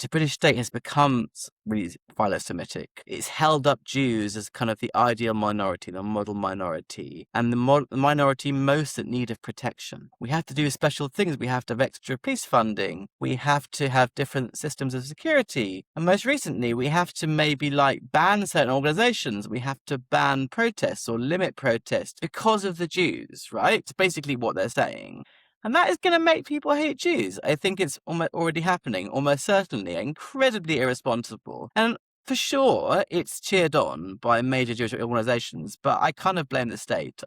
the British state has become really Philo-Semitic. It's held up Jews as kind of the ideal minority, the model minority, and the minority most in need of protection. We have to do special things. We have to have extra police funding. We have to have different systems of security. And most recently, we have to maybe ban certain organizations. We have to ban protests or limit protests because of the Jews, right? It's basically what they're saying. And that is going to make people hate Jews. I think it's already happening, almost certainly, incredibly irresponsible. And for sure, it's cheered on by major Jewish organizations, but I kind of blame the state.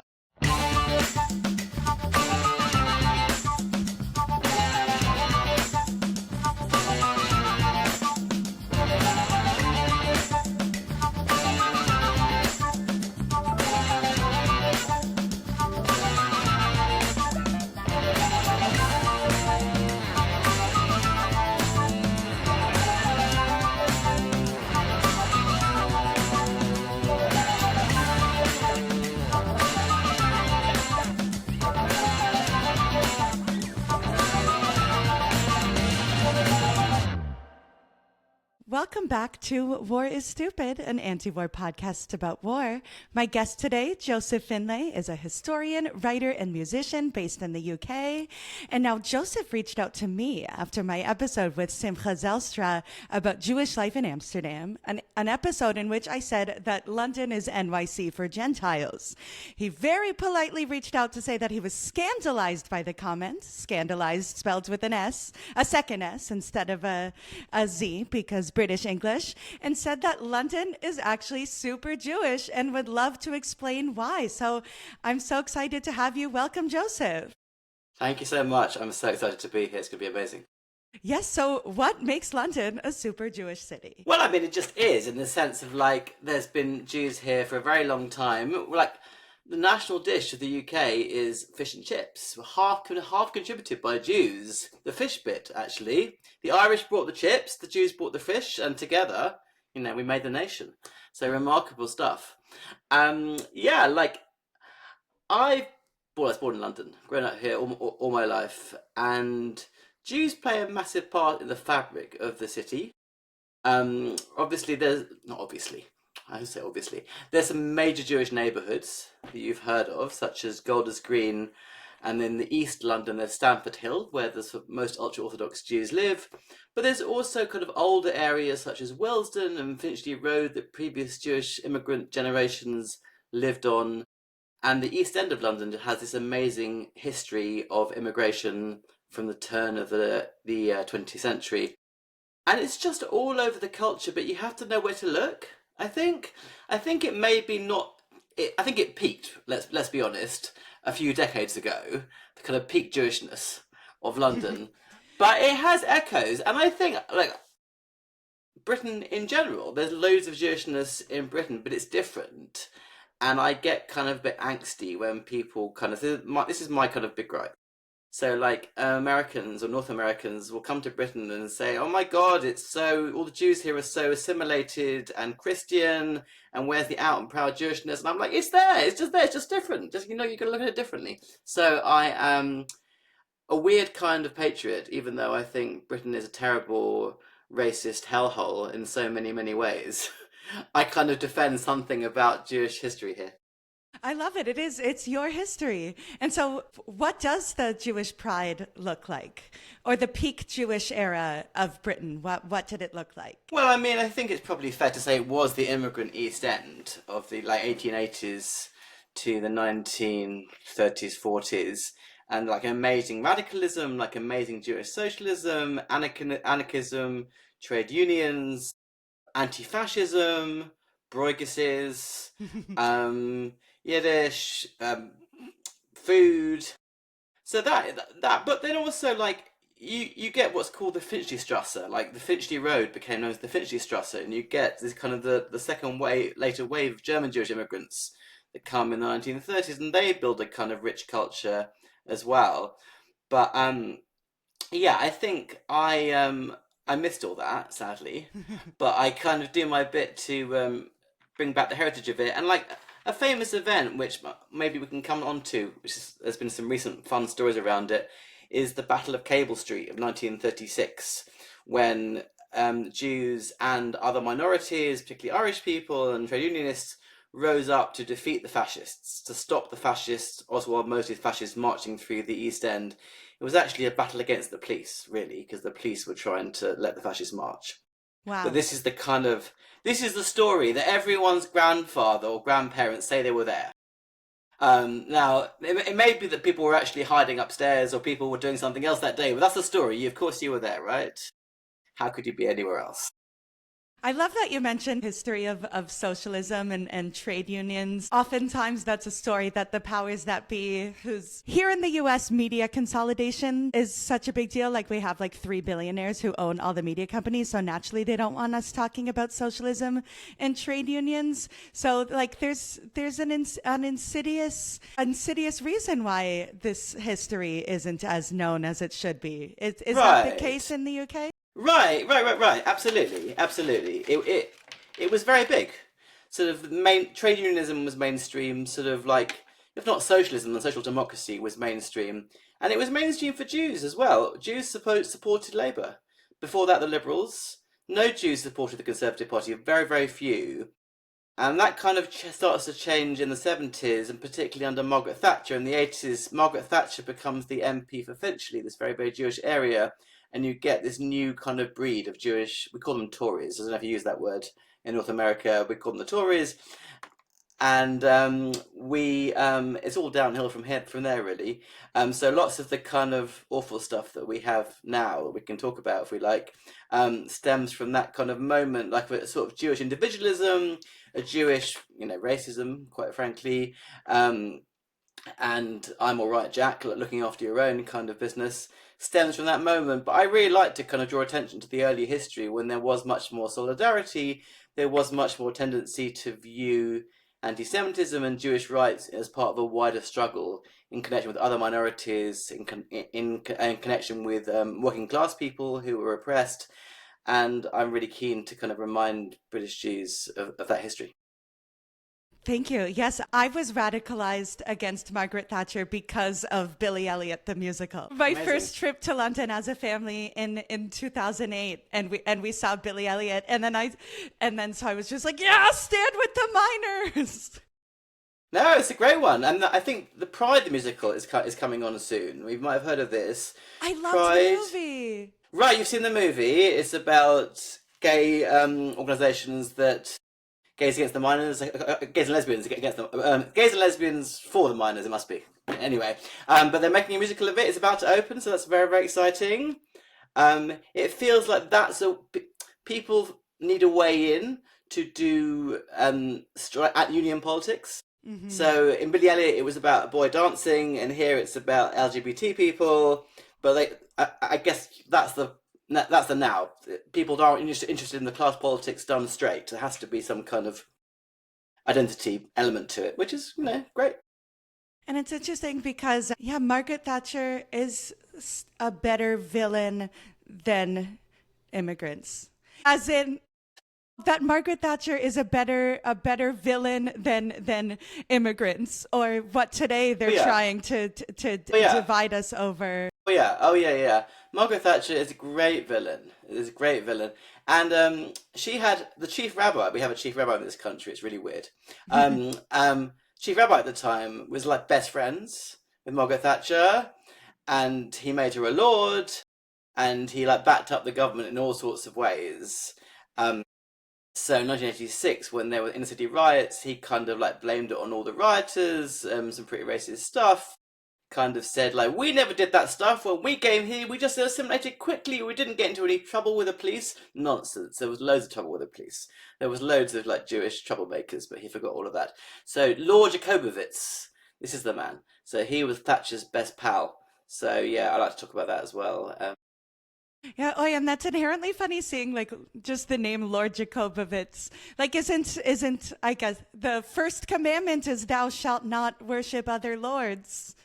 Welcome back to War is Stupid, an anti-war podcast about war. My guest today, Joseph Finlay, is a historian, writer, and musician based in the UK. And now Joseph reached out to me after my episode with Simcha Zelstra about Jewish life in Amsterdam, an episode in which I said that London is NYC for Gentiles. He very politely reached out to say that he was scandalized by the comment, scandalized spelled with an S, a second S instead of a Z, because British English, and said that London is actually super Jewish and would love to explain why. So I'm so excited to have you. Welcome, Joseph. Thank you so much. I'm so excited to be here. It's going to be amazing. Yes, so what makes London a super Jewish city? Well, I mean, it just is, in the sense of, there's been Jews here for a very long time. The national dish of the UK is fish and chips, half contributed by Jews. The fish bit, actually. The Irish brought the chips, the Jews brought the fish, and together, we made the nation. So remarkable stuff. I was born in London, grown up here all my life, and Jews play a massive part in the fabric of the city. Obviously, there's some major Jewish neighbourhoods that you've heard of, such as Golders Green, and in the East London there's Stamford Hill, where the most ultra-Orthodox Jews live. But there's also kind of older areas such as Willesden and Finchley Road that previous Jewish immigrant generations lived on. And the East End of London has this amazing history of immigration from the turn of the 20th century. And it's just all over the culture, but you have to know where to look. I think it may be not. I think it peaked. Let's be honest. A few decades ago, the kind of peak Jewishness of London, but it has echoes, and I think Britain in general. There's loads of Jewishness in Britain, but it's different, and I get kind of a bit angsty when people kind of. This is my kind of big gripe. So Americans or North Americans will come to Britain and say, oh my God, all the Jews here are so assimilated and Christian, and where's the out and proud Jewishness? And I'm like, it's there, it's just different. You're going to look at it differently. So I am a weird kind of patriot, even though I think Britain is a terrible racist hellhole in so many, many ways. I kind of defend something about Jewish history here. I love it. It's your history. And so what does the Jewish pride look like? Or the peak Jewish era of Britain? What did it look like? Well, I mean, I think it's probably fair to say it was the immigrant East End of the 1880s to the 1930s, 40s. And amazing radicalism, amazing Jewish socialism, anarchism, trade unions, anti-fascism, Bruegges's, Yiddish, food. So that, but then also you get what's called the Finchley Strasse. The Finchley Road became known as the Finchley Strasse, and you get this kind of the second later wave of German Jewish immigrants that come in the 1930s, and they build a kind of rich culture as well. But I think I missed all that, sadly, but I kind of do my bit to bring back the heritage of it. And a famous event, which maybe we can come on to, there's been some recent fun stories around it, is the Battle of Cable Street of 1936, when Jews and other minorities, particularly Irish people and trade unionists, rose up to defeat the fascists, to stop the fascists, Oswald Mosley's fascists marching through the East End. It was actually a battle against the police, really, because the police were trying to let the fascists march. But Wow. this is the story that everyone's grandfather or grandparents say they were there. Now, it may be that people were actually hiding upstairs or people were doing something else that day, but that's the story. Of course you were there, right? How could you be anywhere else? I love that you mentioned history of socialism and trade unions. Oftentimes that's a story that the powers that be, who's here in the US, media consolidation is such a big deal. Like we have like 3 billionaires who own all the media companies. So naturally they don't want us talking about socialism and trade unions. So like there's an insidious reason why this history isn't as known as it should be. Is that the case in the UK? Right. Absolutely. It was very big. Sort of trade unionism was mainstream. Sort of like, if not socialism, then social democracy was mainstream, and it was mainstream for Jews as well. Jews supported Labour. Before that, the Liberals. No Jews supported the Conservative Party. Very few. And that kind of starts to change in the 70s, and particularly under Margaret Thatcher. In the 80s, Margaret Thatcher becomes the MP for Finchley, this very Jewish area. And you get this new kind of breed of Jewish, we call them Tories. I don't know if you use that word in North America. We call them the Tories. And it's all downhill from there, really. So lots of the kind of awful stuff that we have now, that we can talk about if we like, stems from that kind of moment, like a sort of Jewish individualism, a Jewish, racism, quite frankly, and I'm all right, Jack, looking after your own kind of business, stems from that moment. But I really like to kind of draw attention to the early history when there was much more solidarity, there was much more tendency to view anti-Semitism and Jewish rights as part of a wider struggle in connection with other minorities, in connection with working class people who were oppressed. And I'm really keen to kind of remind British Jews of that history. Thank you. Yes, I was radicalized against Margaret Thatcher because of Billy Elliot, the musical. My Amazing. first trip to London as a family in 2008, and we saw Billy Elliot, and then so I was just like, yeah, stand with the miners. No, it's a great one, and I think the Pride the musical is coming on soon. We might have heard of this. I loved Pride. the movie. Right, you've seen the movie. It's about gay organisations that gays against the minors, gays and lesbians against them, gays and lesbians for the minors. It must be anyway. But they're making a musical of it. It's about to open, so that's very exciting. It feels like people need a way in to do at union politics. Mm-hmm. So in Billy Elliot, it was about a boy dancing, and here it's about LGBT people. But I guess that's the now. People aren't interested in the class politics done straight. There has to be some kind of identity element to it, which is, great. And it's interesting because, Margaret Thatcher is a better villain than immigrants. As in, that Margaret Thatcher is a better villain than immigrants, or what today they're trying to divide us over. Oh yeah. Margaret Thatcher is a great villain. And she had the chief rabbi. We have a chief rabbi in this country. It's really weird. Chief rabbi at the time was like best friends with Margaret Thatcher, and he made her a lord, and he backed up the government in all sorts of ways. So in 1986, when there were inner city riots, he kind of blamed it on all the rioters, some pretty racist stuff. Kind of said we never did that stuff when we came here. We just assimilated quickly. We didn't get into any trouble with the police. Nonsense. There was loads of trouble with the police. There was loads of Jewish troublemakers, but he forgot all of that. So Lord Jacobowitz, this is the man. So he was Thatcher's best pal. So yeah, I like to talk about that as well. And that's inherently funny seeing just the name Lord Jacobowitz. Isn't I guess the first commandment is thou shalt not worship other lords.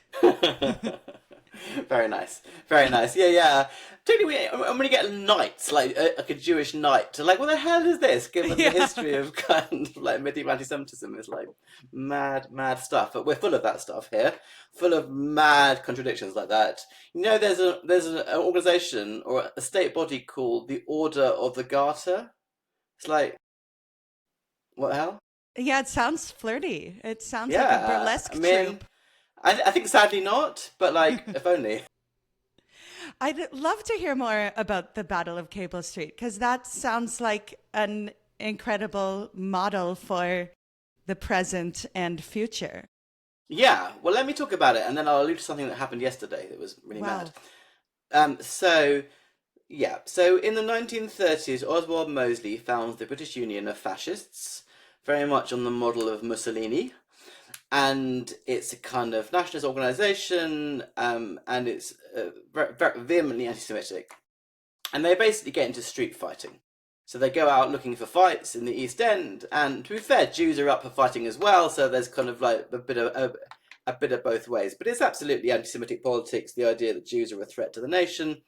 Very nice, very nice. Yeah, yeah. Particularly when you get knights, like a Jewish knight, to like, what the hell is this? Given the Yeah. history of kind of like medieval anti-Semitism, it's like mad, mad stuff. But we're full of that stuff here, full of mad contradictions like that. You know, an organization or a state body called the Order of the Garter. It's like, what the hell? Yeah, it sounds flirty. It sounds like a Yeah, I burlesque mean, troupe. I think sadly not, but like, if only. I'd love to hear more about the Battle of Cable Street because that sounds like an incredible model for the present and future. Yeah, well, let me talk about it, and then I'll allude to something that happened yesterday that was really mad. Wow. So yeah, so in the 1930s, Oswald Mosley founds the British Union of Fascists, very much on the model of Mussolini, and it's a kind of nationalist organisation, and it's very vehemently anti-Semitic, and they basically get into street fighting. So they go out looking for fights in the East End, and to be fair, Jews are up for fighting as well. So there's kind of like a bit of both ways. But it's absolutely anti-Semitic politics. The idea that Jews are a threat to the nation,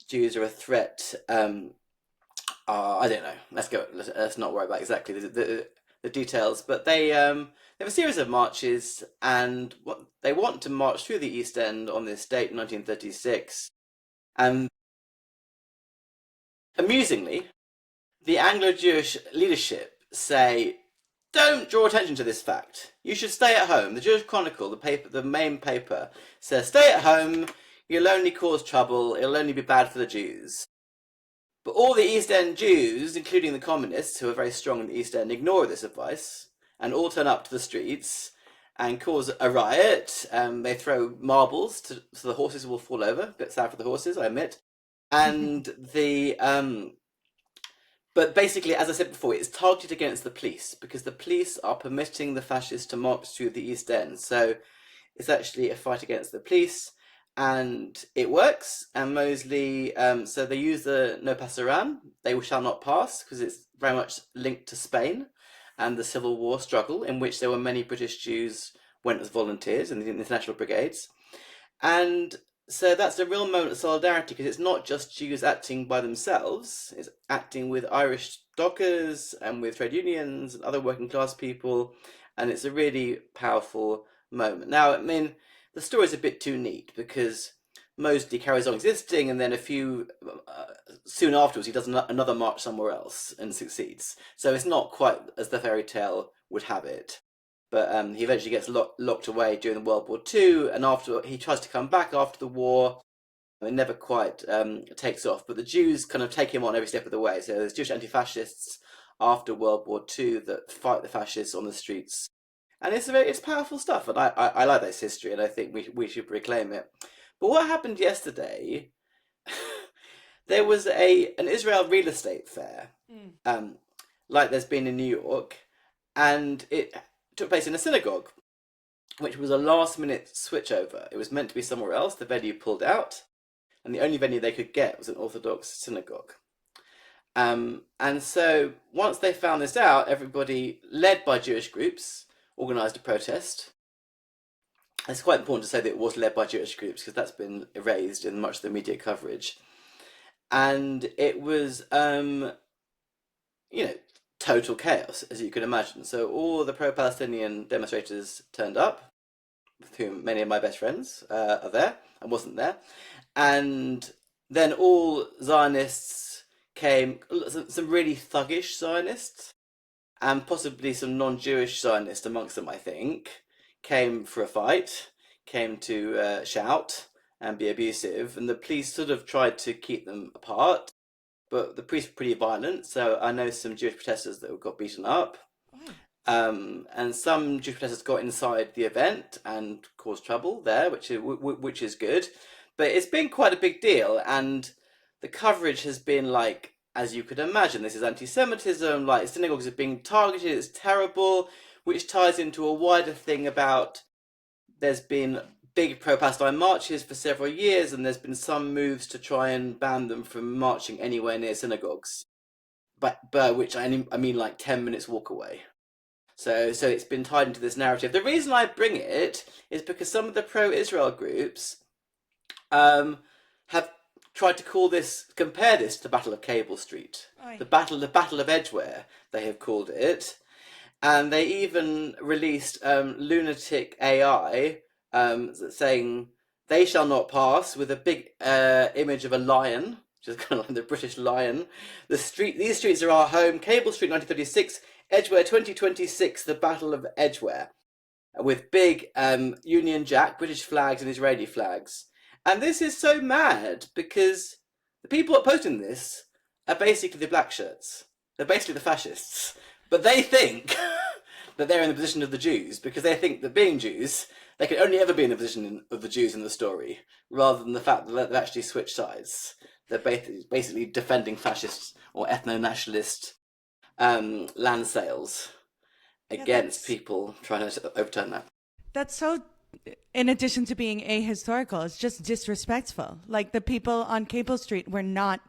Jews are a threat. I don't know. Let's not worry about exactly the details. But they have a series of marches, and what they want to march through the East End on this date, 1936. And amusingly, the Anglo-Jewish leadership say, don't draw attention to this fact. You should stay at home. The Jewish Chronicle, the main paper, says, stay at home. You'll only cause trouble. It'll only be bad for the Jews. But all the East End Jews, including the communists, who are very strong in the East End, ignore this advice and all turn up to the streets and cause a riot. They throw marbles so the horses will fall over. A bit sad for the horses, I admit. And but basically, as I said before, it's targeted against the police because the police are permitting the fascists to march through the East End. So it's actually a fight against the police, and it works. And Mosley, so they use the No Pasarán, they shall not pass, because it's very much linked to Spain and the Civil War struggle, in which there were many British Jews went as volunteers in the international brigades. And so that's a real moment of solidarity because it's not just Jews acting by themselves, it's acting with Irish dockers and with trade unions and other working class people, and it's a really powerful moment. Now, I mean, the story's a bit too neat because Mosley carries on existing, and then soon afterwards, he does another march somewhere else and succeeds. So it's not quite as the fairy tale would have it. But he eventually gets locked away during World War II, and after he tries to come back after the war, it never quite takes off. But the Jews kind of take him on every step of the way. So there's Jewish anti-fascists after World War II that fight the fascists on the streets, and it's powerful stuff. And I like this history, and I think we should reclaim it. But what happened yesterday? There was an Israel real estate fair, Mm. um, like there's been in New York, and it took place in a synagogue, which was a last minute switchover. It was meant to be somewhere else. The venue pulled out, and the only venue they could get was an Orthodox synagogue. And so once they found this out, everybody, led by Jewish groups, organised a protest. It's quite important to say that it was led by Jewish groups because that's been erased in much of the media coverage. And it was, you know, total chaos, as you can imagine. So all the pro-Palestinian demonstrators turned up, with whom many of my best friends are there and wasn't there. And then all Zionists came, some really thuggish Zionists, and possibly some non-Jewish Zionists amongst them, I think, came for a fight, came to shout and be abusive, and the police sort of tried to keep them apart, but the police were pretty violent, so I know some Jewish protesters that got beaten up. Oh. And some Jewish protesters got inside the event and caused trouble there, which is good. But it's been quite a big deal, and the coverage has been like, as you could imagine, this is anti-Semitism. Like synagogues are being targeted. It's terrible, which ties into a wider thing about there's been big pro-Palestine marches for several years, and there's been some moves to try and ban them from marching anywhere near synagogues. But which I mean like 10 minutes walk away. So it's been tied into this narrative. The reason I bring it is because some of the pro-Israel groups have tried to compare this to the Battle of Cable Street, Oy. the Battle of Edgware, they have called it, and they even released lunatic AI saying they shall not pass with a big image of a lion, which is kind of like the British lion. These streets are our home. Cable Street, 1936. Edgware, 2026. The Battle of Edgware, with big Union Jack, British flags and Israeli flags. And this is so mad because the people opposing this are basically the black shirts. They're basically the fascists. But they think that they're in the position of the Jews because they think that being Jews, they can only ever be in the position of the Jews in the story, rather than the fact that they've actually switched sides. They're basically defending fascist or ethno-nationalist land sales against people trying to overturn that. That's so, in addition to being ahistorical, it's just disrespectful. Like the people on Cable Street were not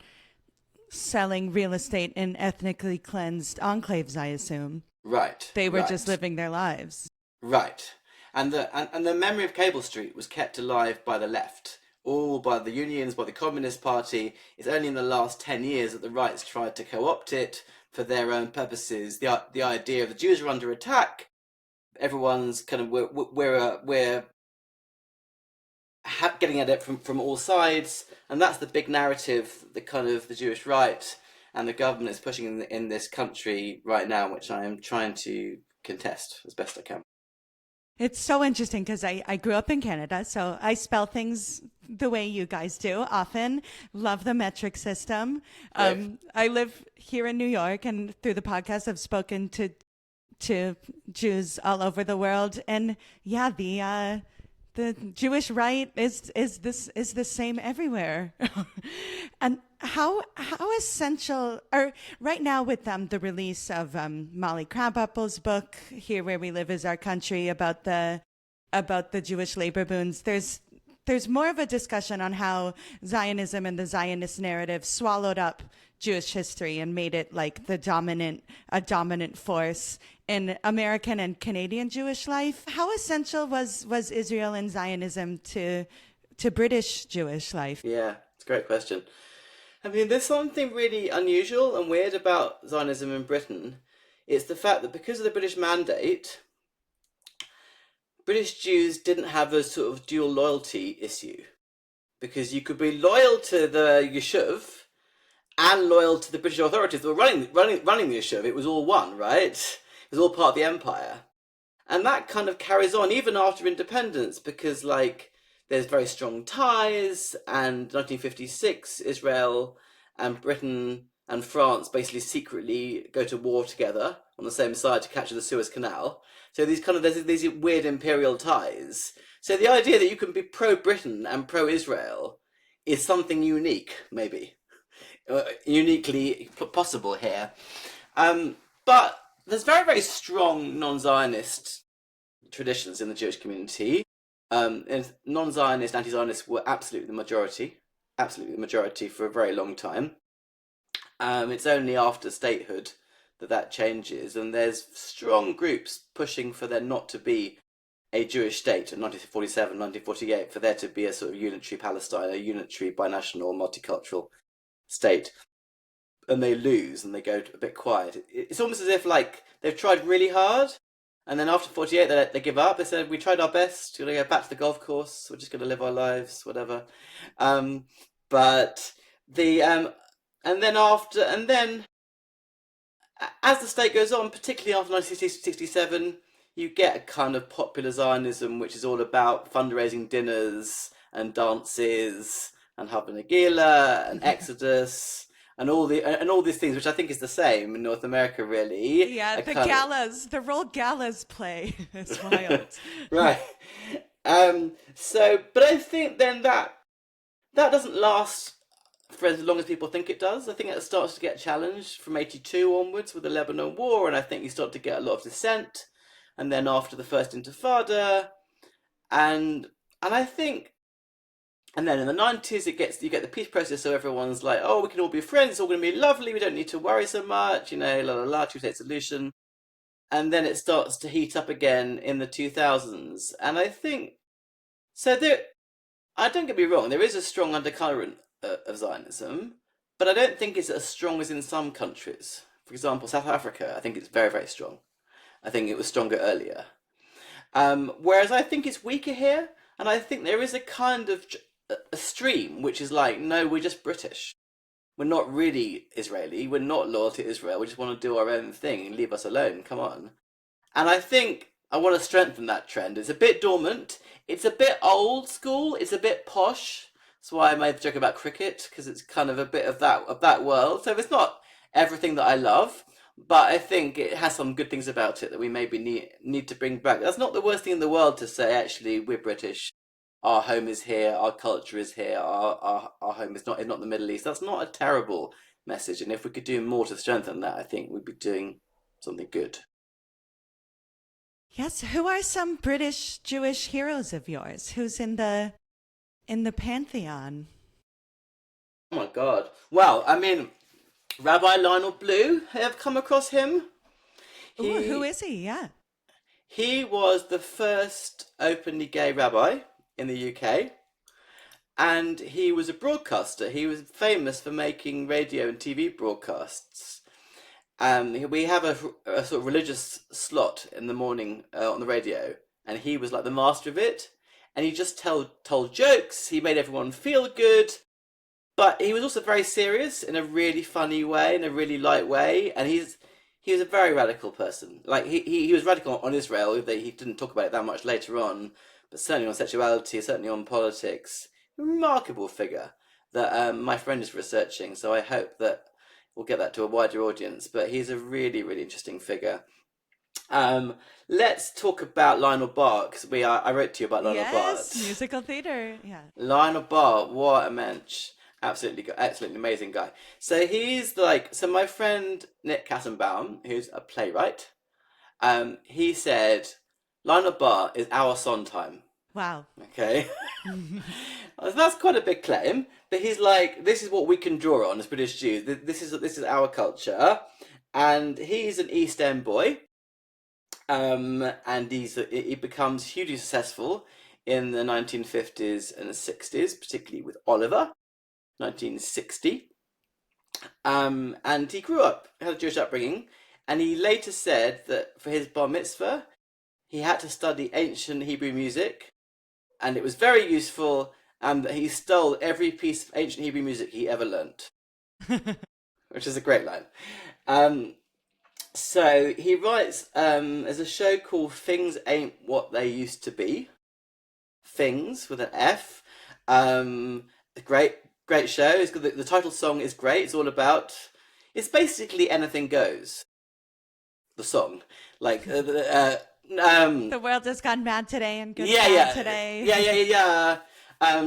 selling real estate in ethnically cleansed enclaves, I assume. Right. They were just living their lives. Right. And the memory of Cable Street was kept alive by the left, all by the unions, by the Communist Party. It's only in the last 10 years that the right's tried to co-opt it for their own purposes. The idea of the Jews are under attack. Everyone's kind of we're getting at it from all sides, and that's the big narrative, the kind of the Jewish right and the government is pushing in this country right now, which I am trying to contest as best I can. It's so interesting because I grew up in Canada, so I spell things the way you guys do often. Love the metric system. I live here in New York, and through the podcast, I've spoken to Jews all over the world, and yeah, the Jewish right is the same everywhere. And how essential, or right now with the release of Molly Crabapple's book, Here Where We Live Is Our Country, about the Jewish labor boons, there's more of a discussion on how Zionism and the Zionist narrative swallowed up Jewish history and made it like a dominant force in American and Canadian Jewish life. How essential was Israel and Zionism to British Jewish life? Yeah, it's a great question. I mean, there's something really unusual and weird about Zionism in Britain. It's the fact that because of the British Mandate, British Jews didn't have a sort of dual loyalty issue. Because you could be loyal to the Yishuv and loyal to the British authorities that were running the Yishuv. It was all one, right? It was all part of the empire. And that kind of carries on even after independence because, like, there's very strong ties, and 1956, Israel and Britain and France basically secretly go to war together on the same side to capture the Suez Canal. So there's these weird imperial ties. So the idea that you can be pro-Britain and pro-Israel is something unique, maybe. Uniquely possible here. But there's very, very strong non-Zionist traditions in the Jewish community. And non-Zionist, anti-Zionists were absolutely the majority for a very long time. It's only after statehood that changes, and there's strong groups pushing for there not to be a Jewish state in 1947, 1948, for there to be a sort of unitary Palestine, a unitary binational multicultural state. And they lose and they go a bit quiet. It's almost as if like they've tried really hard, and then after 48 they give up. They said, we tried our best, we're going to go back to the golf course, we're just going to live our lives, whatever. But the and then as the state goes on, particularly after 1967, you get a kind of popular Zionism, which is all about fundraising dinners and dances and Hava Nagila and Exodus and all these things, which I think is the same in North America, really. Yeah, the role galas play is wild. Right. But I think then that doesn't last for as long as people think it does. I think it starts to get challenged from 82 onwards with the Lebanon War, and I think you start to get a lot of dissent, and then after the First Intifada, and I think, and then in the 90s you get the peace process, so everyone's like, oh, we can all be friends, it's all going to be lovely, we don't need to worry so much, two-state solution, and then it starts to heat up again in the 2000s, and I think, so I don't get me wrong, there is a strong undercurrent of Zionism, but I don't think it's as strong as in some countries. For example, South Africa, I think it's very, very strong. I think it was stronger earlier. Whereas I think it's weaker here, and I think there is a kind of a stream which is like, no, we're just British. We're not really Israeli. We're not loyal to Israel. We just want to do our own thing and leave us alone. Come on. And I think I want to strengthen that trend. It's a bit dormant. It's a bit old school. It's a bit posh. That's why I made the joke about cricket, because it's kind of a bit of that world. So it's not everything that I love, but I think it has some good things about it that we maybe need to bring back. That's not the worst thing in the world to say. Actually, we're British. Our home is here. Our culture is here. Our home is not the Middle East. That's not a terrible message. And if we could do more to strengthen that, I think we'd be doing something good. Yes. Who are some British Jewish heroes of yours? Who's in the pantheon? Oh my God. Well, I mean, Rabbi Lionel Blue, have come across him? Ooh, who He is he? Yeah. he was the first openly gay rabbi in the UK, and he was a broadcaster. He was famous for making radio and TV broadcasts. We have a sort of religious slot in the morning on the radio, and he was like the master of it. And he just told jokes. He made everyone feel good. But he was also very serious in a really funny way, in a really light way, and he was a very radical person. Like he was radical on Israel. He didn't talk about it that much later on, but certainly on sexuality, certainly on politics. Remarkable figure that my friend is researching. So I hope that we'll get that to a wider audience. But he's a really really interesting figure. Um, let's talk about Lionel Barr, because I wrote to you about Lionel Barr. Yes, musical theater. Yeah. Lionel Barr, what a mensch. Absolutely amazing guy. So he's like, so my friend Nick Kassenbaum, who's a playwright, he said, Lionel Barr is our Sondheim. Wow. Okay. That's quite a big claim, but he's like, this is what we can draw on as British Jews. This is our culture. And he's an East End boy. And he becomes hugely successful in the 1950s and 60s, particularly with Oliver. 1960. And he grew up, had a Jewish upbringing, and he later said that for his bar mitzvah, he had to study ancient Hebrew music, and it was very useful, and that he stole every piece of ancient Hebrew music he ever learnt, which is a great line. Um, so he writes, there's a show called Things Ain't What They Used to Be. Things with an F. A great show. It's good. The title song is great. It's all about. It's basically anything goes. The song, like The world has gone mad today and good yeah, bad yeah, today.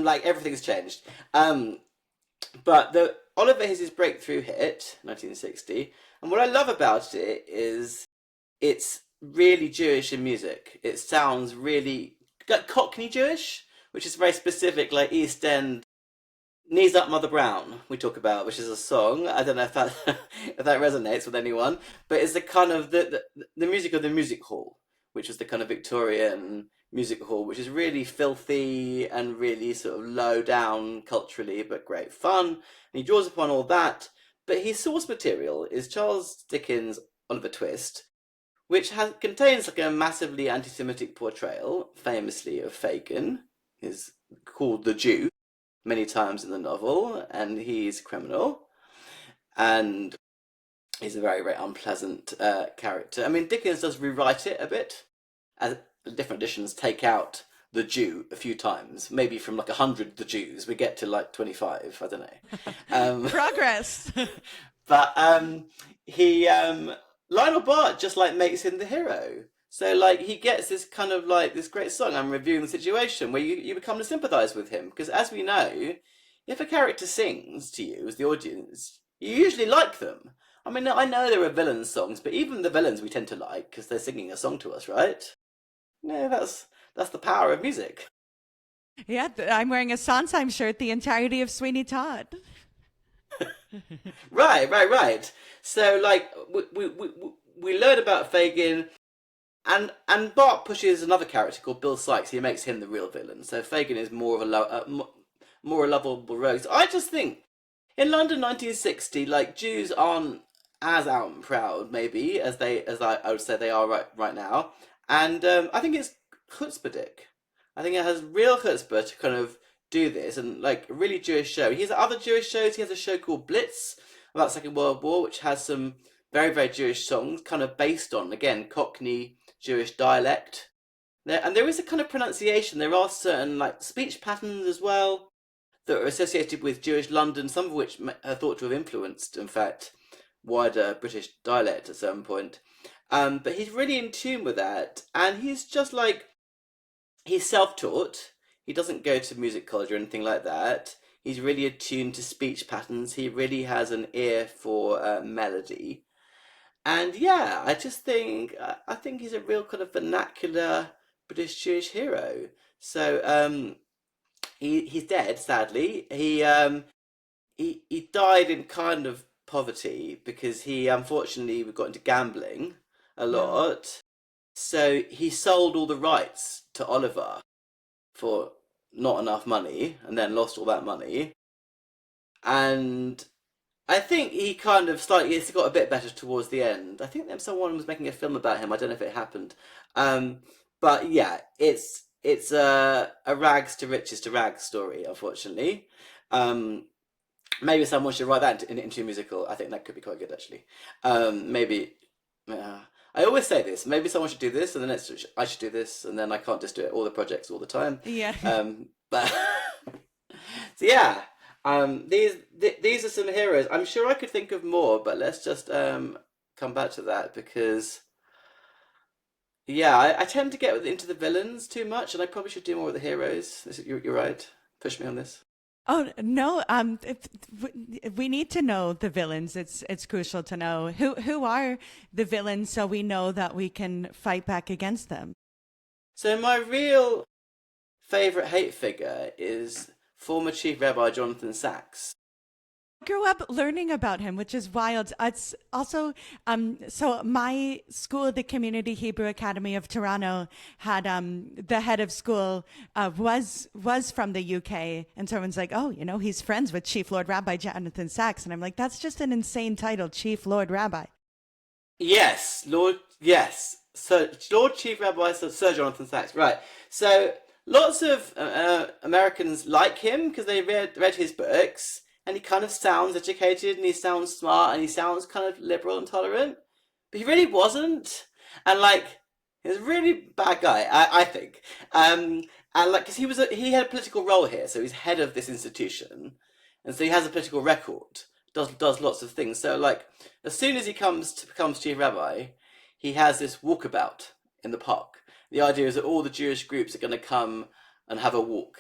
like everything's changed. But the Oliver is his breakthrough hit, 1960, and what I love about it is it's really Jewish in music. It sounds really like Cockney Jewish, which is very specific, like East End. Knees Up Mother Brown we talk about, which is a song. I don't know if that if that resonates with anyone, but it's the kind of the music of the music hall, which was the kind of Victorian music hall, which is really filthy and really sort of low down culturally, but great fun. And he draws upon all that. But his source material is Charles Dickens' Oliver Twist, which contains like a massively anti-Semitic portrayal, famously of Fagin, is called the Jew many times in the novel, and he's a criminal, and he's a very, very unpleasant character. I mean, Dickens does rewrite it a bit, as different editions take out the Jew a few times, maybe from like 100 the Jews, we get to like 25, I don't know. Progress. But he Lionel Bart just like makes him the hero. So like he gets this kind of like this great song. I'm reviewing the situation where you become to sympathise with him, because as we know, if a character sings to you as the audience, you usually like them. I mean, I know there are villain songs, but even the villains we tend to like because they're singing a song to us, right? No, that's the power of music. Yeah, I'm wearing a Sondheim shirt the entirety of Sweeney Todd. Right. So like we learn about Fagin. and Bart pushes another character called Bill Sykes. He makes him the real villain. So Fagin is more of more a lovable rogue. So I just think in London 1960, like Jews aren't as out and proud maybe I would say they are right now. And I think it's chutzpahdik. I think it has real chutzpah to kind of do this and like a really Jewish show. He has other Jewish shows. He has a show called Blitz about Second World War, which has some very, very Jewish songs, kind of based on, again, Cockney Jewish dialect. And there is a kind of pronunciation. There are certain like speech patterns as well that are associated with Jewish London, some of which are thought to have influenced, in fact, wider British dialect at some point. But he's really in tune with that, and he's just like, he's self-taught. He doesn't go to music college or anything like that. He's really attuned to speech patterns. He really has an ear for melody. And yeah, I think he's a real kind of vernacular British Jewish hero. So he's dead, sadly. He died in kind of poverty because he unfortunately got into gambling a No. lot. So he sold all the rights to Oliver for not enough money and then lost all that money. And I think he kind of slightly it's got a bit better towards the end. I think someone was making a film about him. I don't know if it happened. Um, but yeah, it's a rags to riches to rags story, unfortunately. Um, maybe someone should write that into a musical. I think that could be quite good, actually. Maybe. Uh, I always say this. Maybe someone should do this, and then I should do this, and then I can't just do it all the projects all the time. Yeah. But so yeah, these are some heroes. I'm sure I could think of more, but let's just come back to that because yeah, I tend to get into the villains too much, and I probably should do more with the heroes. You're right. Push me on this. Oh no! We need to know the villains. It's crucial to know who are the villains, so we know that we can fight back against them. So my real favorite hate figure is former Chief Rabbi Jonathan Sacks. Grew up learning about him, which is wild. It's also so my school, the Community Hebrew Academy of Toronto, had the head of school was from the UK, and someone's like, oh, he's friends with Chief Lord Rabbi Jonathan Sacks, and I'm like, that's just an insane title, Chief Lord Rabbi. Yes, Lord. Yes, so Lord Chief Rabbi Sir Jonathan Sacks. Right. So lots of Americans like him because they read his books. And he kind of sounds educated and he sounds smart and he sounds kind of liberal and tolerant. But he really wasn't. And like, he was a really bad guy, I think. And like, because he had a political role here. So he's head of this institution. And so he has a political record, does lots of things. So like, as soon as he becomes chief rabbi, he has this walkabout in the park. The idea is that all the Jewish groups are going to come and have a walk.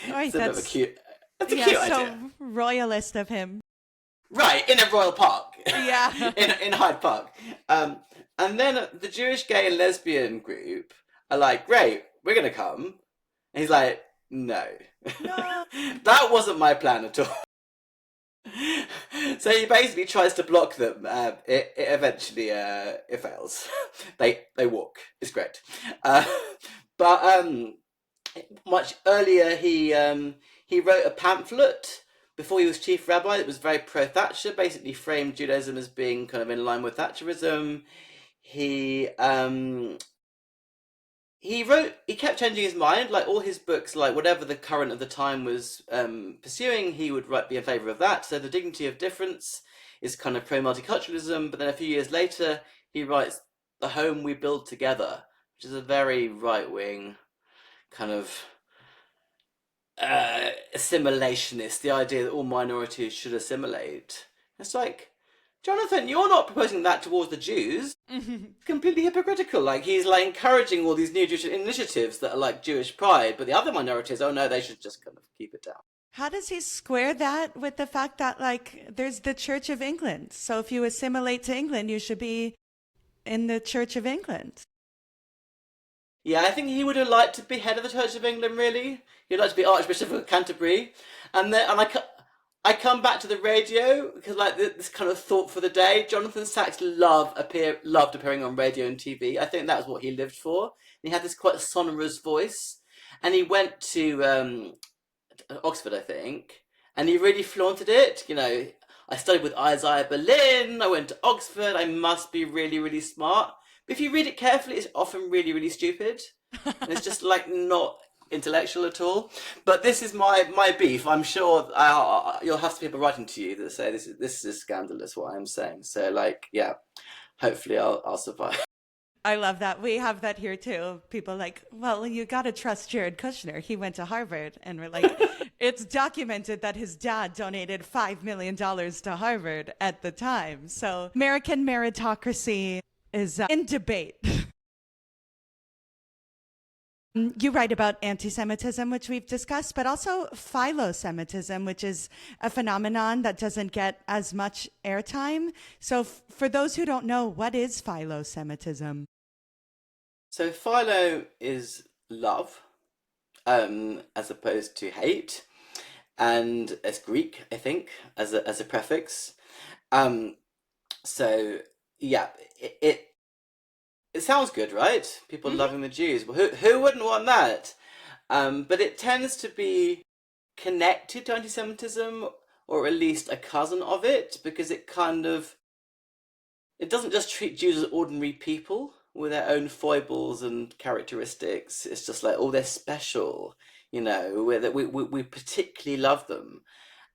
Right, it's a bit of a cute... That's a yeah, cute so idea. royalist of him. Right, in a royal park. Yeah. in Hyde Park. And then the Jewish gay and lesbian group are like, great, we're going to come. And he's like, no. No. That wasn't my plan at all. So he basically tries to block them. It eventually it fails. They walk. It's great. But much earlier he wrote a pamphlet before he was chief rabbi that was very pro-Thatcher, basically framed Judaism as being kind of in line with Thatcherism. He kept changing his mind, like all his books, like whatever the current of the time was pursuing, he would be in favour of that. So The Dignity of Difference is kind of pro-multiculturalism, but then a few years later he writes The Home We Build Together, which is a very right-wing kind of assimilationist, the idea that all minorities should assimilate. It's like, Jonathan, you're not proposing that towards the Jews. Completely hypocritical. Like, he's like encouraging all these new Jewish initiatives that are like Jewish pride, but the other minorities, oh no, they should just kind of keep it down. How does he square that with the fact that, like, there's the Church of England? So if you assimilate to England, you should be in the Church of England. Yeah, I think he would have liked to be head of the Church of England, really. He'd like to be Archbishop of Canterbury. And I come back to the radio because, like, this kind of thought for the day. Jonathan Sacks loved appearing on radio and TV. I think that was what he lived for. And he had this quite sonorous voice, and he went to Oxford, I think, and he really flaunted it. You know, I studied with Isaiah Berlin. I went to Oxford. I must be really, really smart. But if you read it carefully, it's often really, really stupid, and it's just like not intellectual at all. But this is my beef. I'm sure you'll have some people writing to you that say this is scandalous what I'm saying. So like, yeah, hopefully I'll survive. I love that. We have that here too. People like, well, you got to trust Jared Kushner. He went to Harvard. And we're like, it's documented that his dad donated $5 million to Harvard at the time. So American meritocracy is in debate. You write about anti-Semitism, which we've discussed, but also Philo-Semitism, which is a phenomenon that doesn't get as much airtime. So for those who don't know, what is Philo-Semitism? So philo is love, as opposed to hate, and it's Greek, I think, as a prefix. Um, so yeah, it sounds good, right? People Mm-hmm. loving the Jews. Well, who wouldn't want that? But it tends to be connected to anti-Semitism, or at least a cousin of it, because it doesn't just treat Jews as ordinary people with their own foibles and characteristics. It's just like, oh, they're special, you know, we particularly love them.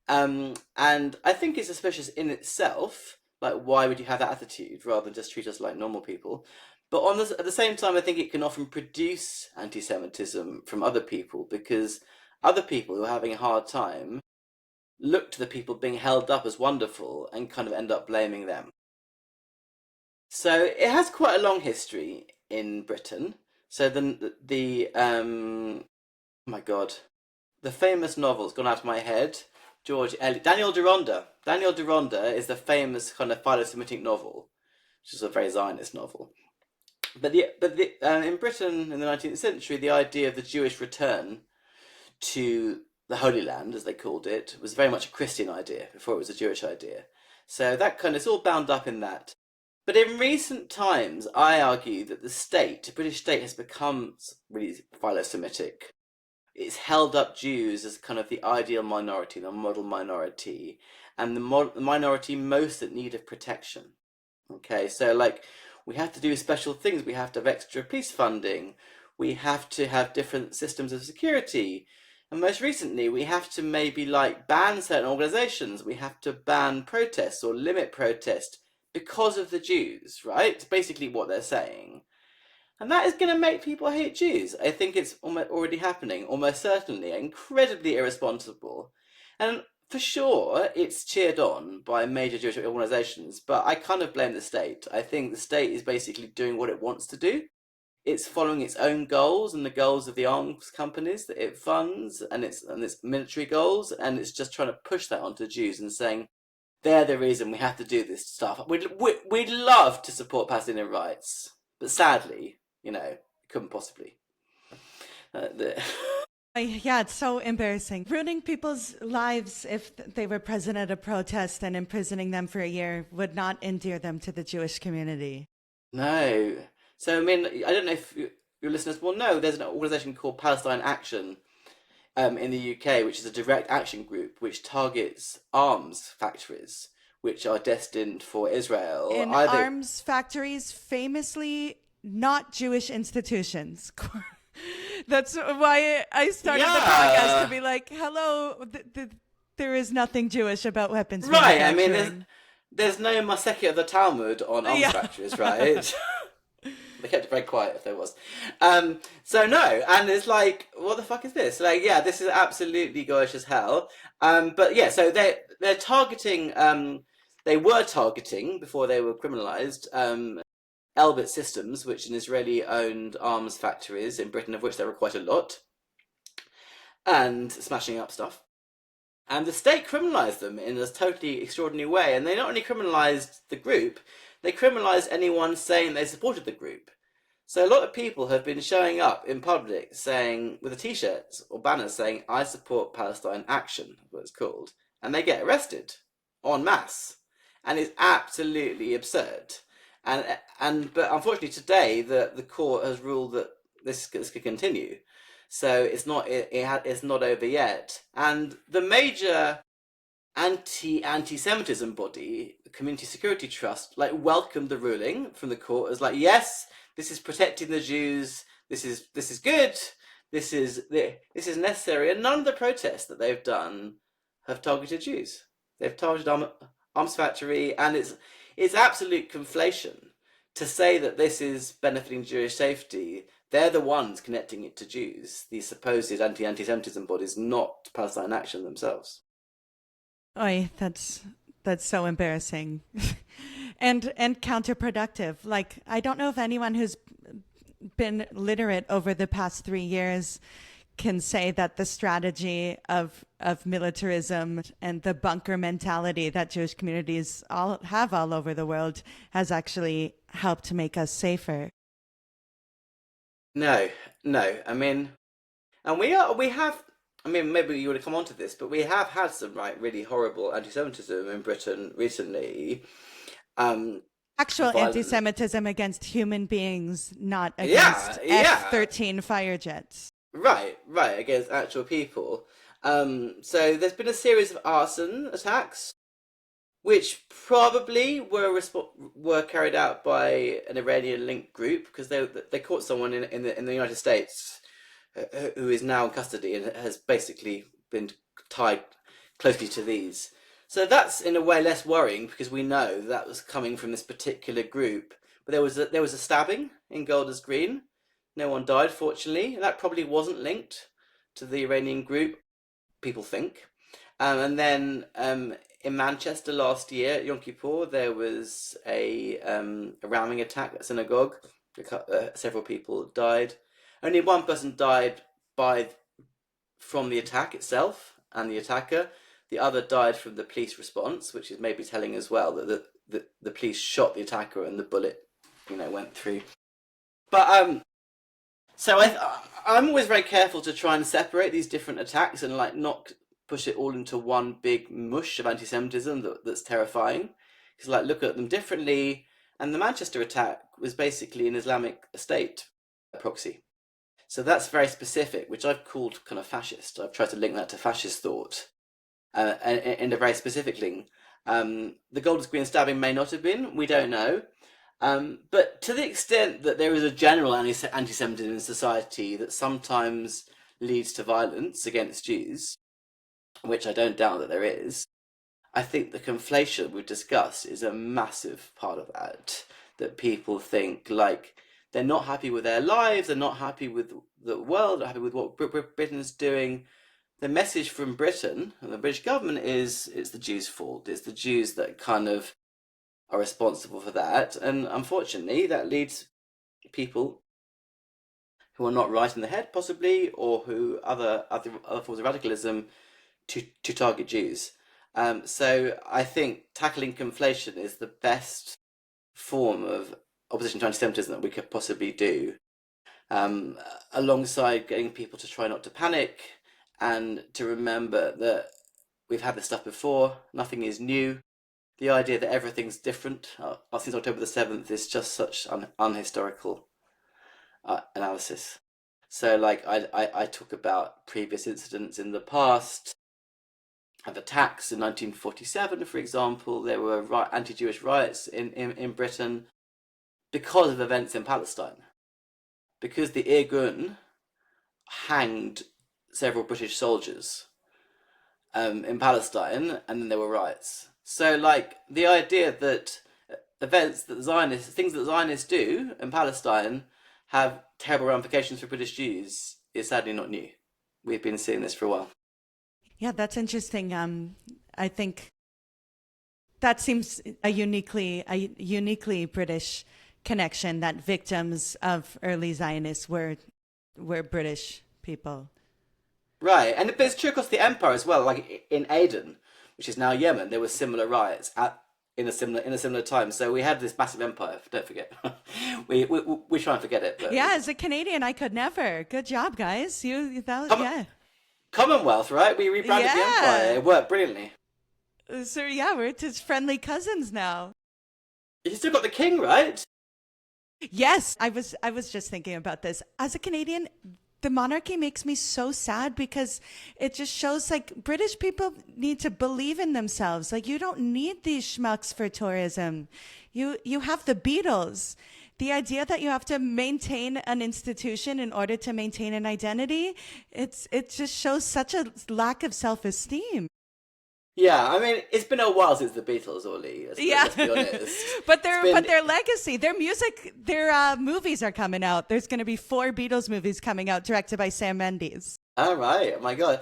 And I think it's suspicious in itself. Like, why would you have that attitude rather than just treat us like normal people? But at the same time, I think it can often produce anti-Semitism from other people because other people who are having a hard time look to the people being held up as wonderful and kind of end up blaming them. So it has quite a long history in Britain. So oh my God, the famous novel's gone out of my head. George Eliot, Daniel Deronda. Daniel Deronda is the famous kind of Philo-Semitic novel, which is a very Zionist novel. But in Britain in the 19th century, the idea of the Jewish return to the Holy Land, as they called it, was very much a Christian idea before it was a Jewish idea. So that kind of it's all bound up in that. But in recent times, I argue that the British state, has become really philo-Semitic. It's held up Jews as kind of the ideal minority, the model minority, and the minority most in need of protection. Okay, so like we have to do special things. We have to have extra police funding. We have to have different systems of security. And most recently, we have to maybe like ban certain organizations. We have to ban protests or limit protest because of the Jews, right? It's basically what they're saying. And that is going to make people hate Jews. I think it's already happening, almost certainly, incredibly irresponsible. And for sure, it's cheered on by major Jewish organizations, but I kind of blame the state. I think the state is basically doing what it wants to do. It's following its own goals and the goals of the arms companies that it funds and its military goals, and it's just trying to push that onto Jews and saying, they're the reason we have to do this stuff. We'd love to support Palestinian rights, but sadly, you know, couldn't possibly. The Yeah, it's so embarrassing. Ruining people's lives if they were present at a protest and imprisoning them for a year would not endear them to the Jewish community. No. So, I mean, I don't know if your listeners will know, there's an organisation called Palestine Action in the UK, which is a direct action group which targets arms factories which are destined for Israel. In Either, arms factories, famously not Jewish institutions. That's why I started the podcast to yeah, be like, hello, there is nothing Jewish about weapons right. I mean, manufacturing. there's no Masechet of the Talmud on arms Yeah. factories, right? They kept it very quiet if there was. So no, and it's like, what the fuck is this? Like, yeah, this is absolutely gauche as hell. But yeah, so they're targeting. They were targeting before they were criminalised. Elbit Systems, which are Israeli-owned arms factories in Britain, of which there are quite a lot, and smashing up stuff. And the state criminalised them in a totally extraordinary way. And they not only criminalised the group, they criminalised anyone saying they supported the group. So a lot of people have been showing up in public saying, with a t-shirts or banners saying, I support Palestine Action, what it's called. and they get arrested en masse, and it's absolutely absurd. But unfortunately today the court has ruled that this could continue, so it's not over yet. And the major anti-Semitism body, the Community Security Trust, like welcomed the ruling from the court as like, yes, this is protecting the Jews. This is good. This is necessary. And none of the protests that they've done have targeted Jews. They've targeted Arms Factory, and it's absolute conflation to say that this is benefiting Jewish safety. They're the ones connecting it to Jews, these supposed anti-Semitism bodies, not Palestine Action themselves. Oy, that's so embarrassing. and counterproductive. Like, I don't know if anyone who's been literate over the past 3 years can say that the strategy of militarism and the bunker mentality that Jewish communities all have all over the world has actually helped to make us safer. No. I mean, and we have. I mean, maybe you would have come on to this, but we have had some really horrible anti-Semitism in Britain recently. Actual Violent. anti-Semitism against human beings, not Yeah, against yeah. F-13 fighter jets. Right, against actual people. So there's been a series of arson attacks, which probably were carried out by an Iranian-linked group, because they caught someone in the United States who is now in custody and has basically been tied closely to these. So that's in a way less worrying, because we know that was coming from this particular group. But there was a stabbing in Golders Green. No one died, fortunately, and that probably wasn't linked to the Iranian group, people think. And then in Manchester last year, at Yom Kippur, there was a ramming attack at a synagogue. Several people died. Only one person died from the attack itself and the attacker. The other died from the police response, which is maybe telling as well that the police shot the attacker and the bullet, went through. But so I'm always very careful to try and separate these different attacks and not push it all into one big mush of anti-Semitism that's terrifying. Because look at them differently. And the Manchester attack was basically an Islamic State proxy. So that's very specific, which I've called kind of fascist. I've tried to link that to fascist thought in a very specific link. The Golders Green stabbing may not have been, we don't know. But to the extent that there is a general anti-Semitism in society that sometimes leads to violence against Jews, which I don't doubt that there is, I think the conflation we've discussed is a massive part of that. That people think they're not happy with their lives, they're not happy with the world, not happy with what Britain's doing. The message from Britain and the British government is it's the Jews' fault. It's the Jews that kind of are responsible for that. And unfortunately, that leads people who are not right in the head, possibly, or who other forms of radicalism to target Jews. So I think tackling conflation is the best form of opposition to anti-Semitism that we could possibly do, alongside getting people to try not to panic and to remember that we've had this stuff before, nothing is new. The idea that everything's different since October the 7th is just such unhistorical analysis. So I talk about previous incidents in the past, of attacks in 1947, for example. There were anti-Jewish riots in Britain because of events in Palestine. Because the Irgun hanged several British soldiers in Palestine, and then there were riots. So the idea that things that Zionists do in Palestine have terrible ramifications for British Jews is sadly not new. We've been seeing this for a while. Yeah, that's interesting. I think that seems a uniquely British connection, that victims of early Zionists were British people. Right, and it's true across the empire as well. Like in Aden, which is now Yemen, there were similar riots in a similar time. So we had this massive empire. Don't forget, we try and forget it. But yeah, as a Canadian, I could never. Good job, guys. Yeah. Commonwealth, right? We rebranded the empire. It worked brilliantly. So yeah, we're just friendly cousins now. You still got the king, right? Yes, I was just thinking about this. As a Canadian, the monarchy makes me so sad because it just shows like British people need to believe in themselves. Like you don't need these schmucks for tourism. You have the Beatles. The idea that you have to maintain an institution in order to maintain an identity, it just shows such a lack of self-esteem. Yeah, I mean, it's been a while since the Beatles, Orly. Yeah, Let's be honest. but It's their been but their legacy, their music, their movies are coming out. There's going to be 4 Beatles movies coming out, directed by Sam Mendes. all right. Oh my God.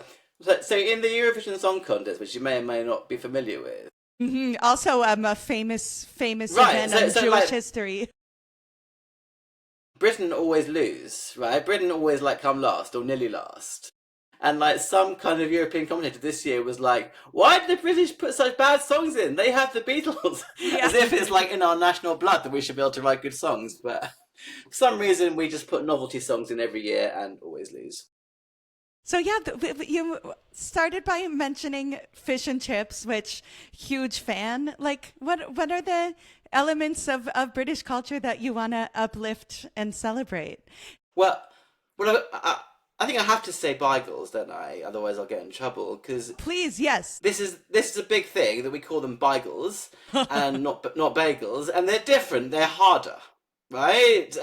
So in the Eurovision Song Contest, which you may or may not be familiar with, Also, a famous right? event on So Jewish like history. Britain always lose, right? Britain always like come last or nearly last. And like some kind of European commentator this year was like, "Why did the British put such bad songs in? They have the Beatles," Yeah. as if it's like in our national blood that we should be able to write good songs. But for some reason, we just put novelty songs in every year and always lose. So yeah, you started by mentioning fish and chips, which huge fan. Like, what are the elements of British culture that you want to uplift and celebrate? Well, I think I have to say Beigels, don't I? Otherwise, I'll get in trouble because Please, yes. this is a big thing that we call them Beigels and not bagels, and they're different. They're harder, right?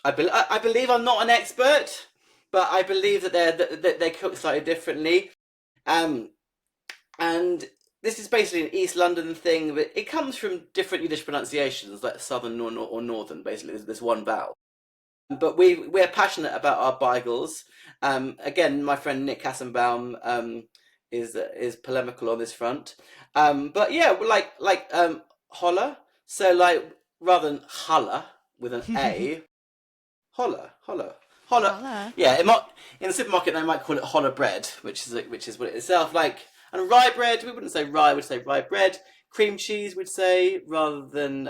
I believe I'm not an expert, but I believe that they cook slightly differently. Um, and this is basically an East London thing, but it comes from different Yiddish pronunciations, like Southern or Northern. Basically, there's one vowel. But we're passionate about our Beigels. Again, my friend Nick Kassenbaum is polemical on this front. But yeah, we're like holla. So like rather than holla with an A, holla, holla, holla. Holla. Yeah, in the supermarket they might call it holla bread, which is what it itself like. And rye bread, we wouldn't say rye, we'd say rye bread. Cream cheese, we'd say, rather than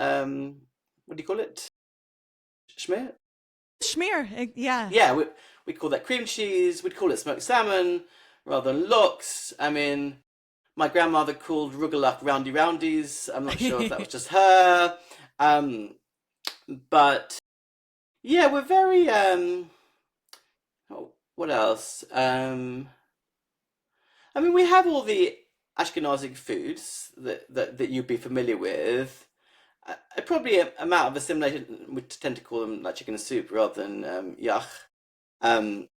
what do you call it? Schmear? Schmear, yeah. Yeah, we call that cream cheese. We'd call it smoked salmon rather than lox. I mean, my grandmother called rugelach roundy roundies. I'm not sure if that was just her. Um, but yeah, we're very oh, what else? I mean, we have all the Ashkenazi foods that you'd be familiar with. Probably a amount of assimilation. We tend to call them like chicken and soup rather than yach. Um,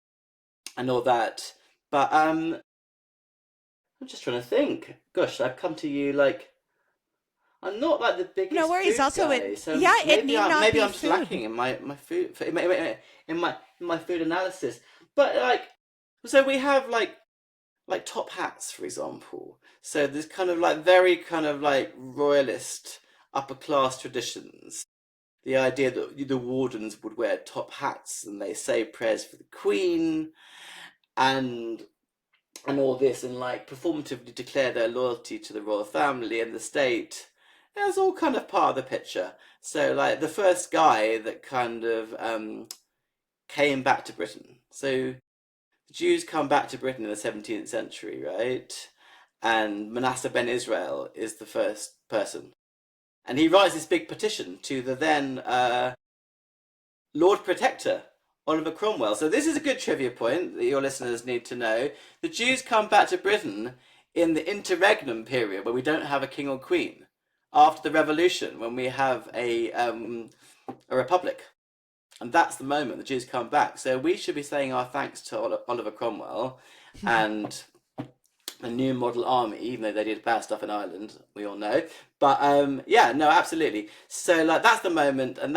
and all that. But I'm just trying to think. Gosh, I've come to you like I'm not like the No biggest worries. food Also, guy, so it need not maybe be I'm just lacking food. in my food in my food analysis. But like, so we have like top hats, for example. So there's kind of like very kind of like royalist upper class traditions. The idea that the wardens would wear top hats and they say prayers for the Queen and all this and like performatively declare their loyalty to the royal family and the state. That's all kind of part of the picture. So like the first guy that kind of came back to Britain. So the Jews come back to Britain in the 17th century, right? And Manasseh ben Israel is the first person. And he writes this big petition to the then Lord Protector, Oliver Cromwell. So this is a good trivia point that your listeners need to know. The Jews come back to Britain in the interregnum period where we don't have a king or queen. After the revolution, when we have a republic. And that's the moment the Jews come back. So we should be saying our thanks to Oliver Cromwell and a new model army, even though they did bad stuff in Ireland, we all know. But yeah, no, absolutely. So like that's the moment, and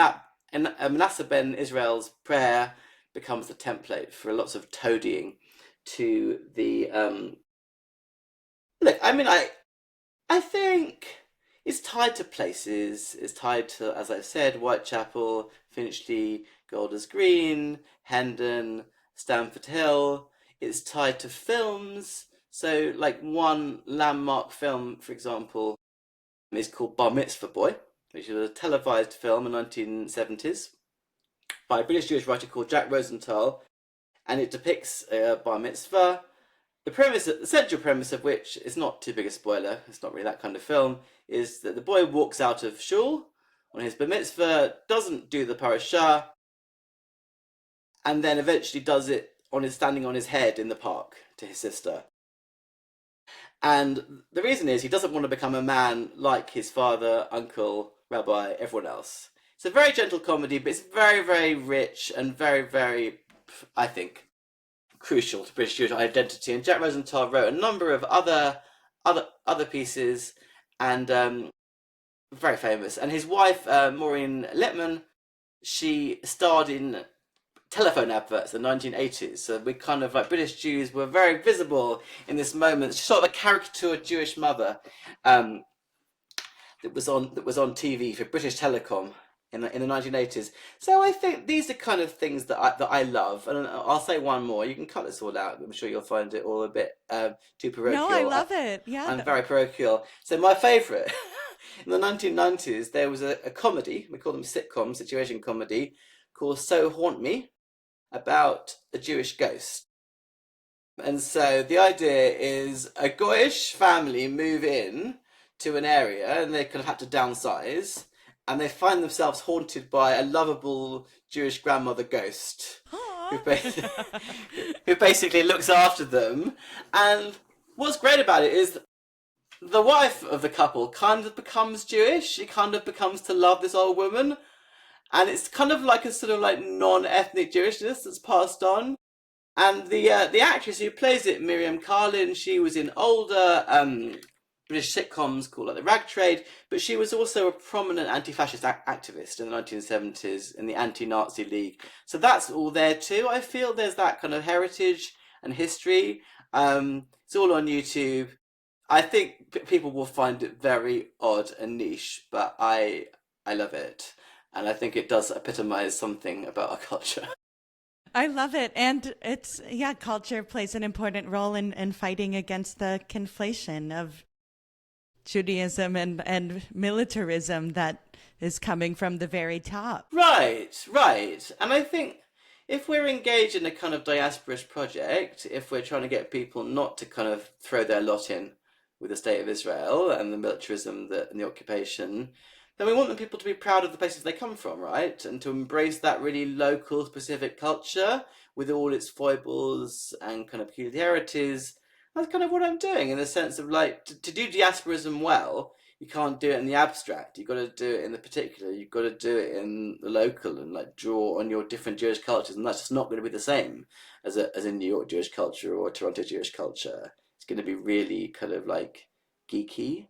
Manasseh ben Israel's prayer becomes the template for lots of toadying to the. Look, I mean, I think it's tied to places. It's tied to, as I said, Whitechapel, Finchley, Golders Green, Hendon, Stamford Hill. It's tied to films. So, like one landmark film, for example, is called Bar Mitzvah Boy, which is a televised film in the 1970s by a British Jewish writer called Jack Rosenthal, and it depicts a bar mitzvah The central premise of which is not too big a spoiler, it's not really that kind of film, is that the boy walks out of shul on his bar mitzvah, doesn't do the parashah, and then eventually does it standing on his head in the park to his sister. And the reason is he doesn't want to become a man like his father, uncle, rabbi, everyone else. It's a very gentle comedy, but it's very, very rich and very, very, I think, crucial to British Jewish identity. And Jack Rosenthal wrote a number of other pieces, and very famous. And his wife, Maureen Lipman, she starred in telephone adverts in the 1980s. So we kind of, like, British Jews were very visible in this moment. She's sort of a caricatured Jewish mother that was on TV for British Telecom in the 1980s. So I think these are kind of things that I love. And I'll say one more. You can cut this all out. I'm sure you'll find it all a bit too parochial. No, I love it. Yeah, I'm very parochial. So my favourite, in the 1990s, there was a comedy, we call them sitcoms, situation comedy, called So Haunt Me, about a Jewish ghost. And so the idea is a Goyish family move in to an area and they kind of had to downsize, and they find themselves haunted by a lovable Jewish grandmother ghost who basically looks after them. And what's great about it is the wife of the couple kind of becomes Jewish. She kind of becomes to love this old woman. And it's kind of like a sort of like non-ethnic Jewishness that's passed on. And the actress who plays it, Miriam Karlin, she was in older British sitcoms called like The Rag Trade, but she was also a prominent anti-fascist activist in the 1970s in the Anti-Nazi League. So that's all there too. I feel there's that kind of heritage and history. It's all on YouTube. I think people will find it very odd and niche, but I love it. And I think it does epitomize something about our culture. I love it. And it's, yeah, culture plays an important role in fighting against the conflation of Judaism and militarism that is coming from the very top. Right. And I think if we're engaged in a kind of diasporist project, if we're trying to get people not to kind of throw their lot in with the state of Israel and the militarism and the occupation, then we want the people to be proud of the places they come from, right? And to embrace that really local, specific culture with all its foibles and kind of peculiarities. That's kind of what I'm doing, in the sense of, like, to do diasporism well, you can't do it in the abstract. You've got to do it in the particular. You've got to do it in the local and, like, draw on your different Jewish cultures. And that's just not going to be the same as a New York Jewish culture or a Toronto Jewish culture. It's going to be really kind of, like, geeky.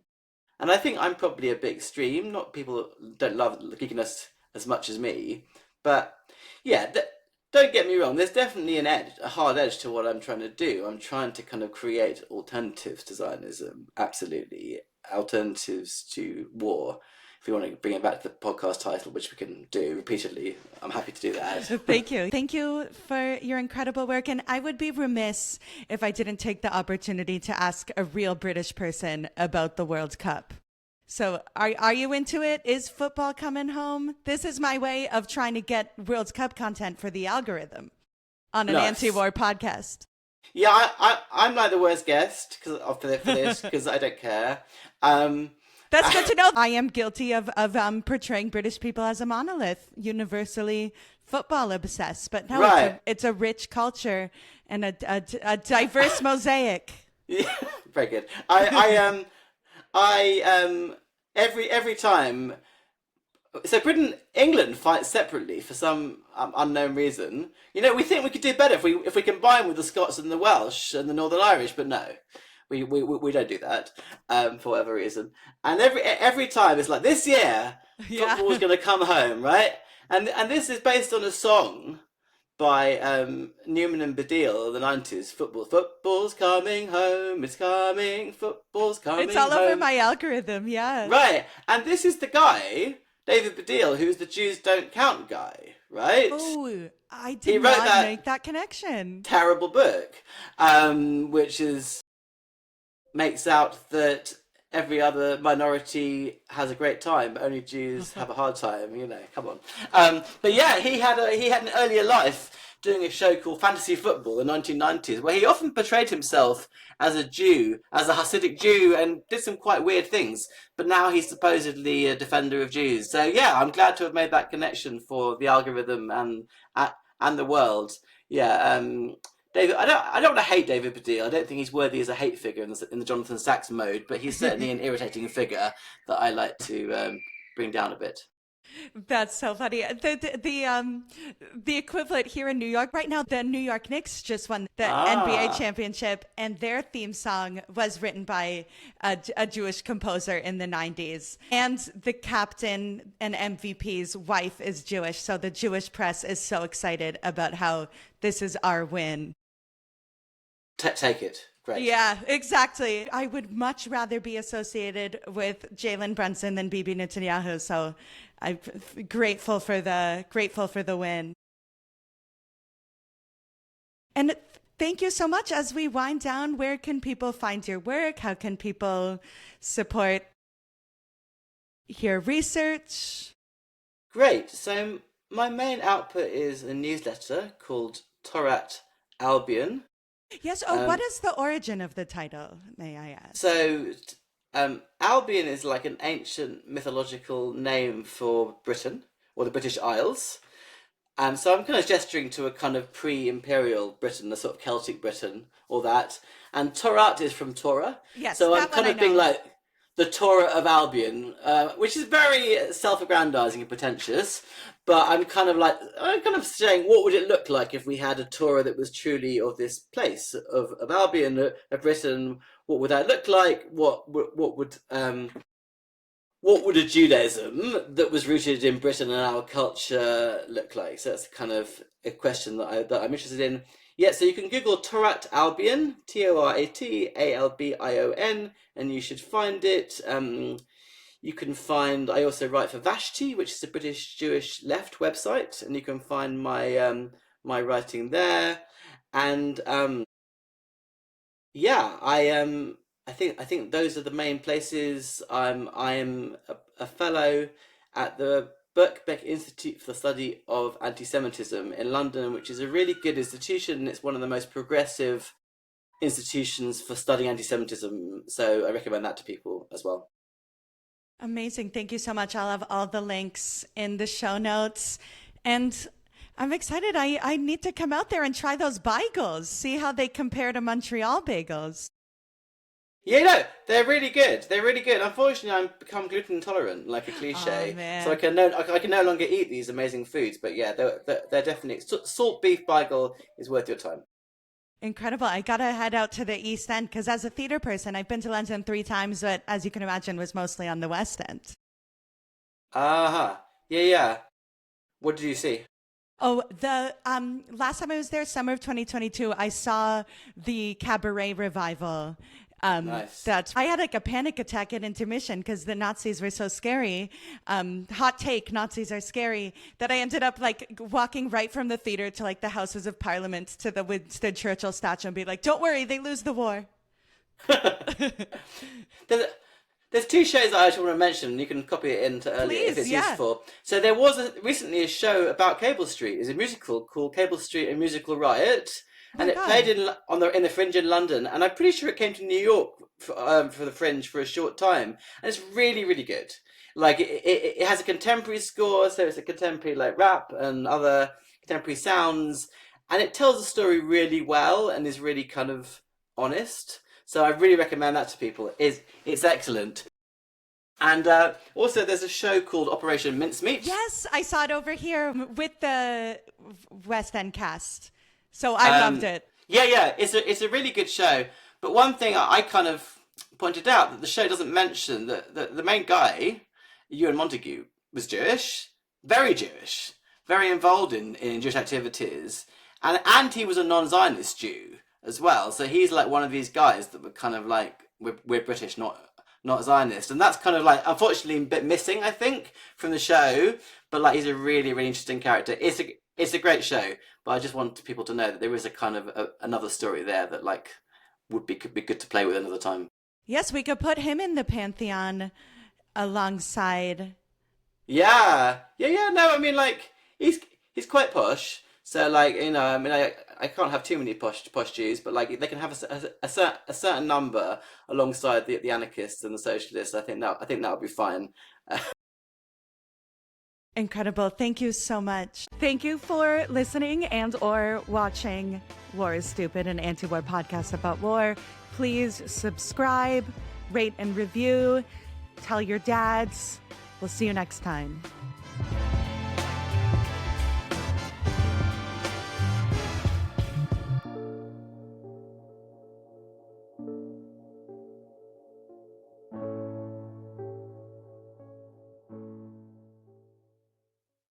And I think I'm probably a bit extreme. Not people don't love geekiness as much as me, but yeah, don't get me wrong. There's definitely a hard edge to what I'm trying to do. I'm trying to kind of create alternatives to Zionism. Absolutely, alternatives to war. If you want to bring it back to the podcast title, which we can do repeatedly, I'm happy to do that. Thank you. Thank you for your incredible work. And I would be remiss if I didn't take the opportunity to ask a real British person about the World Cup. So are you into it? Is football coming home? This is my way of trying to get World Cup content for the algorithm on an anti-war podcast. Yeah, I'm like the worst guest for this because I don't care. That's good to know. I am guilty of portraying British people as a monolith, universally football obsessed. But no, right. it's a rich culture and a diverse mosaic. Yeah, very good. Every time. So England fights separately for some unknown reason. You know, we think we could do better if we combine with the Scots and the Welsh and the Northern Irish, but no. We don't do that for whatever reason. And every time it's like, this year football's going to come home, right? And this is based on a song by Newman and Baddiel in the 90s. Football's coming home. It's coming. Football's coming. It's all over my algorithm. Yeah. Right. And this is the guy, David Baddiel, who's the Jews Don't Count guy, right? Oh, I did not make that connection. Terrible book, which makes out that every other minority has a great time, but only Jews have a hard time. Come on. But yeah, he had an earlier life doing a show called Fantasy Football in the 1990s, where he often portrayed himself as a Jew, as a Hasidic Jew, and did some quite weird things. But now he's supposedly a defender of Jews. So yeah, I'm glad to have made that connection for the algorithm and the world. Yeah. David, I don't want to hate David Baddiel. I don't think he's worthy as a hate figure in the Jonathan Sacks mode, but he's certainly an irritating figure that I like to bring down a bit. That's so funny. The equivalent here in New York right now, the New York Knicks just won the NBA Ah, championship, and their theme song was written by a Jewish composer in the 90s. And the captain and MVP's wife is Jewish, so the Jewish press is so excited about how this is our win. take it. Great. Yeah, exactly. I would much rather be associated with Jalen Brunson than Bibi Netanyahu. So I'm grateful for the win. And thank you so much. As we wind down, where can people find your work? How can people support your research? Great. So my main output is a newsletter called Torat Albion. Yes. Oh, what Um, is the origin of the title, may I ask? so Albion is like an ancient mythological name for Britain or the British Isles. So I'm kind of gesturing to a kind of pre-imperial Britain, a sort of Celtic Britain, all that. And Torat is from Torah. Yes, So I'm that one kind I of being know. like the Torah of Albion, which is very self-aggrandizing and pretentious. But I'm kind of saying, what would it look like if we had a Torah that was truly of this place of Albion, of Britain? What would that look like? What would a Judaism that was rooted in Britain and our culture look like? So that's kind of a question that I'm interested in. Yeah, so you can Google Torat Albion, Toratalbion, and you should find it. You can find. I also write for Vashti, which is a British Jewish left website, and you can find my writing there. And yeah, I think those are the main places. I am a fellow at the Birkbeck Institute for the Study of Anti-Semitism in London, which is a really good institution. It's one of the most progressive institutions for studying anti-Semitism, so I recommend that to people as well. Amazing. Thank you so much. I'll have all the links in the show notes. And I'm excited. I need to come out there and try those bagels, see how they compare to Montreal bagels. Yeah, no, they're really good. They're really good. Unfortunately, I'm become gluten intolerant, like a Oh, cliche, so man. I can no longer eat these amazing foods. But yeah, they're definitely salt beef bagel is worth your time. Incredible. I got to head out to the East End because as a theater person, I've been to London 3 times, but as you can imagine, was mostly on the West End. Aha, yeah, yeah. What did you see? Oh, the last time I was there, summer of 2022, I saw the cabaret revival. Nice. That I had like a panic attack at intermission because the Nazis were so scary. Hot take: Nazis are scary. That I ended up like walking right from the theater to like the Houses of Parliament to the Winston Churchill statue and be like, "Don't worry, they lose the war." There's, there's two shows that I actually want to mention. You can copy it into earlier if Please, it's yeah. useful. So there was recently a show about Cable Street. It's a musical called Cable Street: A Musical Riot, Oh and my it played God. in the Fringe in London. And I'm pretty sure it came to New York for the Fringe for a short time, and it's really really good. Like it has a contemporary score, so it's a contemporary like rap and other contemporary sounds, and it tells the story really well and is really kind of honest. So I really recommend that to people. It's excellent. And also, there's a show called Operation Mincemeat. Yes, I saw it over here with the West End cast. So I loved Um, it. yeah, yeah, it's a really good show. But one thing I kind of pointed out that the show doesn't mention that the main guy, Ewan Montague, was Jewish, very involved in Jewish activities, and he was a non-Zionist Jew as well. So he's like one of these guys that were kind of like we're British, not Zionist, and that's kind of like unfortunately a bit missing, I think, from the show. But like he's a really really interesting character. It's a great show, but I just want people to know that there is a kind of another story there that like could be good to play with another time. Yes, we could put him in the pantheon alongside. Yeah. No, I mean, like he's quite posh. So like I mean, I can't have too many posh Jews, but like they can have a certain number alongside the anarchists and the socialists. I think that would be fine. Incredible. Thank you so much. Thank you for listening and or watching War is Stupid, an anti-war podcast about war. Please subscribe, rate and review, tell your dads. We'll see you next time.